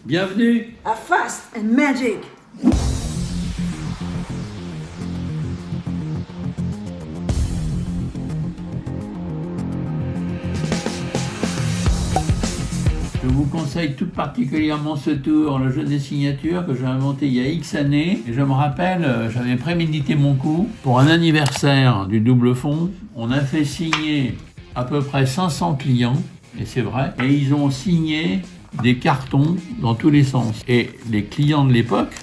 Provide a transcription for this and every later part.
Bienvenue à Fast and Magic. Je vous conseille tout particulièrement ce tour, le jeu des signatures que j'ai inventé il y a X années. Et je me rappelle, j'avais prémédité mon coup. Pour un anniversaire du double fond, on a fait signer à peu près 500 clients, et c'est vrai, et ils ont signé des cartons dans tous les sens. Et les clients de l'époque,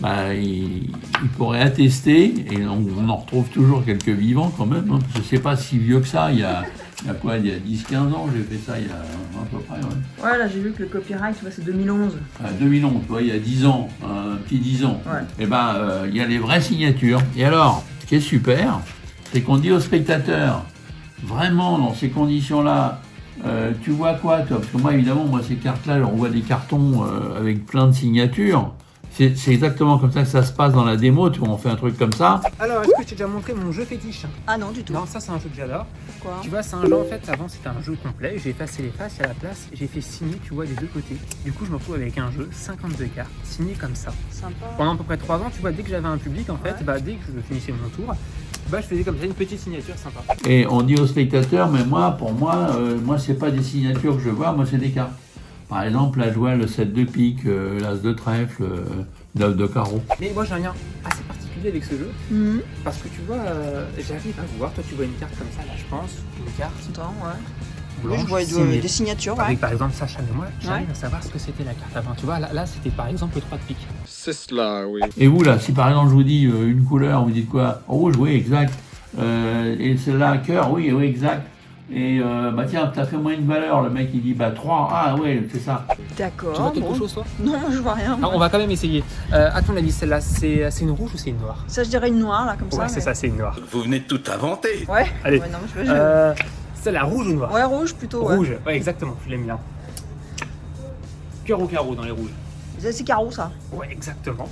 ils pourraient attester, et on en retrouve toujours quelques vivants quand même. Je ne sais pas si vieux que ça, il y a 10-15 ans, j'ai fait ça il y a à peu près. Ouais, là j'ai vu que le copyright, c'est 2011. 2011, tu vois, il y a 10 ans, un petit 10 ans. Ouais. Et il y a les vraies signatures. Et alors, ce qui est super, c'est qu'on dit aux spectateurs, vraiment dans ces conditions-là, tu vois quoi toi? Parce que moi, évidemment, ces cartes-là, on voit des cartons avec plein de signatures. C'est exactement comme ça que ça se passe dans la démo, tu vois, on fait un truc comme ça. Alors, est-ce que je t'ai déjà montré mon jeu fétiche? Ah non, du tout. Non, ça c'est un jeu que j'adore. Quoi? Tu vois, c'est un jeu en fait, avant c'était un jeu complet, j'ai effacé les faces et à la place, j'ai fait signer, tu vois, des deux côtés. Du coup, je me retrouve avec un jeu, 52 cartes, signé comme ça. Sympa. Pendant à peu près 3 ans, tu vois, dès que j'avais un public, en fait, Ouais. dès que je finissais mon tour, je faisais comme ça une petite signature sympa. Et on dit aux spectateurs, mais pour moi, c'est pas des signatures que je vois, moi c'est des cartes. Par exemple, là je vois le 7 de pique, l'as de trèfle, 9 de carreau. Mais moi j'ai un lien assez particulier avec ce jeu, parce que tu vois, j'arrive à voir, toi tu vois une carte comme ça, là je pense, une carte Attends, ouais. blanche, Oui, je vois signée. des signatures, ouais. Avec par exemple Sacha, mais moi j'arrive Ouais. à savoir ce que c'était la carte avant. Tu vois, là c'était par exemple le 3 de pique. C'est cela, oui. Et vous là, si par exemple je vous dis une couleur, vous dites quoi? Rouge, oui, exact. Et celle-là, cœur, oui, exact. Et tiens, t'as fait moins une valeur, le mec il dit 3, ah ouais, c'est ça. D'accord. Tu vois quelque chose toi? Non, je vois rien. Non, on va quand même essayer. À ton avis, celle-là, c'est une rouge ou c'est une noire? Ça, je dirais une noire, là, comme ça. Ouais, c'est ça, c'est une noire. Vous venez de tout inventer. Ouais. Allez. Ouais, non, je... Celle-là, rouge ou noire? Ouais, rouge plutôt. Ouais. Rouge, ouais, exactement, je l'aime bien. Cœur ou carreau dans les rouges? C'est carreau, ça. Ouais, exactement.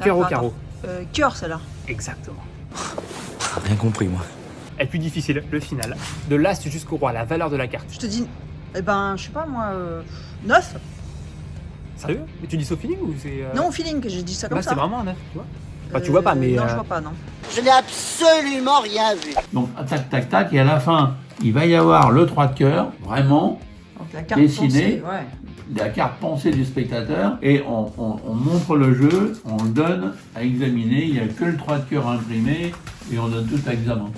Cœur ou Attends, carreau? Cœur, celle-là. Exactement. Rien compris, moi. Et plus difficile, le final. De l'as jusqu'au roi, la valeur de la carte. Je te dis, je sais pas, moi, 9. Sérieux? Mais tu dis ça au feeling ou c'est. Non, au feeling que j'ai dit ça comme Là, ça. c'est vraiment un 9, tu vois? Enfin, tu vois pas, mais. Non, je vois pas, non. Je n'ai absolument rien vu. Donc tac, tac, tac, et à la fin, il va y avoir le 3 de cœur, vraiment, Donc la carte Dessiné. pensée, ouais. la carte pensée du spectateur, et on montre le jeu, on le donne à examiner, il n'y a que le 3 de cœur imprimé, et on donne tout à examen.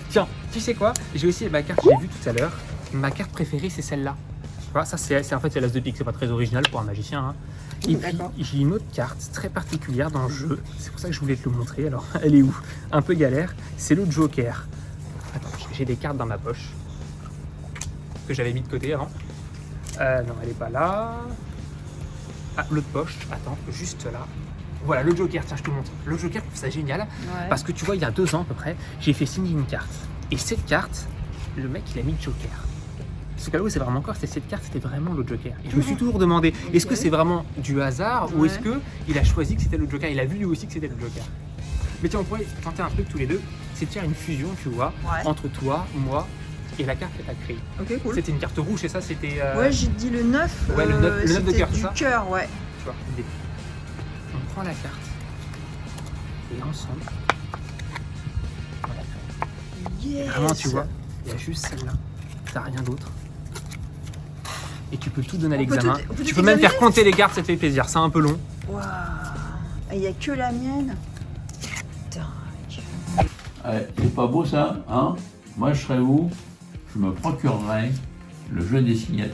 Tiens, tu sais quoi? J'ai aussi ma carte que j'ai vue tout à l'heure. Ma carte préférée, c'est celle-là. Tu vois, ça, c'est en fait l'as de pique, c'est pas très original pour un magicien. Hein. Et puis, j'ai une autre carte très particulière dans le jeu. C'est pour ça que je voulais te le montrer. Alors, elle est où? Un peu galère. C'est le Joker. Attends, j'ai des cartes dans ma poche que j'avais mis de côté avant. Non, elle est pas là. Ah, l'autre poche. Attends, juste là. Voilà, le Joker, tiens, je te montre. Le Joker, je trouve ça génial. Ouais. Parce que tu vois, il y a 2 ans à peu près, j'ai fait signer une carte. Et cette carte, le mec, il a mis Joker. Ce cas-là, c'est vraiment encore, cette carte, c'était vraiment le Joker. Et je me suis toujours demandé, est-ce que c'est vraiment du hasard ou est-ce qu'il a choisi que c'était le Joker? Il a vu lui aussi que c'était le Joker. Mais tiens, on pourrait tenter un truc tous les deux, c'est de faire une fusion, tu vois, entre toi, moi et la carte que tu as créée. Ok, cool. C'était une carte rouge et ça, c'était... Ouais, j'ai dit le 9. Ouais, le 9 de c'était cœur, c'est du ça? cœur, ouais. Tu vois, l'idée. On prend la carte et ensemble, on la fait. Yes. Vraiment, tu vois, il y a juste celle-là. T'as rien d'autre. Et tu peux tout donner à l'examen. on peut Tu tout peux même faire examiner. compter les cartes, ça te fait plaisir. C'est un peu long. Waouh. Il n'y a que la mienne. Dingue. Ouais, c'est pas beau ça, hein? Moi je serais où? Je me procurerais le jeu des signatures.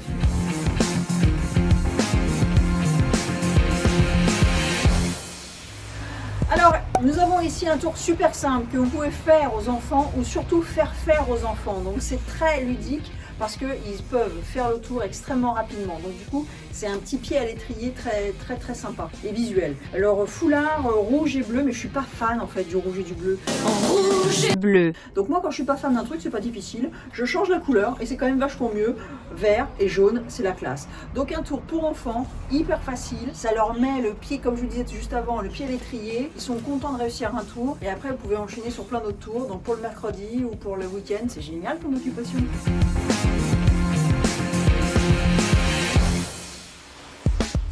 Alors, nous avons ici un tour super simple que vous pouvez faire aux enfants ou surtout faire aux enfants. Donc c'est très ludique parce qu'ils peuvent faire le tour extrêmement rapidement. Donc du coup, c'est un petit pied à l'étrier très sympa et visuel. Alors foulard rouge et bleu, mais je suis pas fan en fait du rouge et du bleu. Rouge et bleu. Donc moi quand je suis pas fan d'un truc, c'est pas difficile, je change la couleur et c'est quand même vachement mieux. Vert et jaune, c'est la classe. Donc un tour pour enfants, hyper facile, ça leur met le pied, comme je vous disais juste avant, le pied à l'étrier, ils sont contents de réussir un tour et après vous pouvez enchaîner sur plein d'autres tours, donc pour le mercredi ou pour le week-end, c'est génial comme occupation.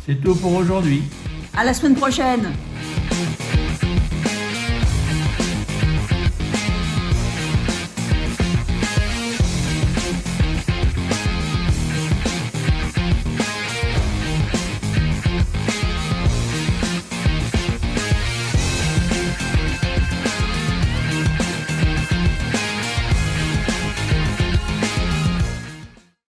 C'est tout pour aujourd'hui. À la semaine prochaine.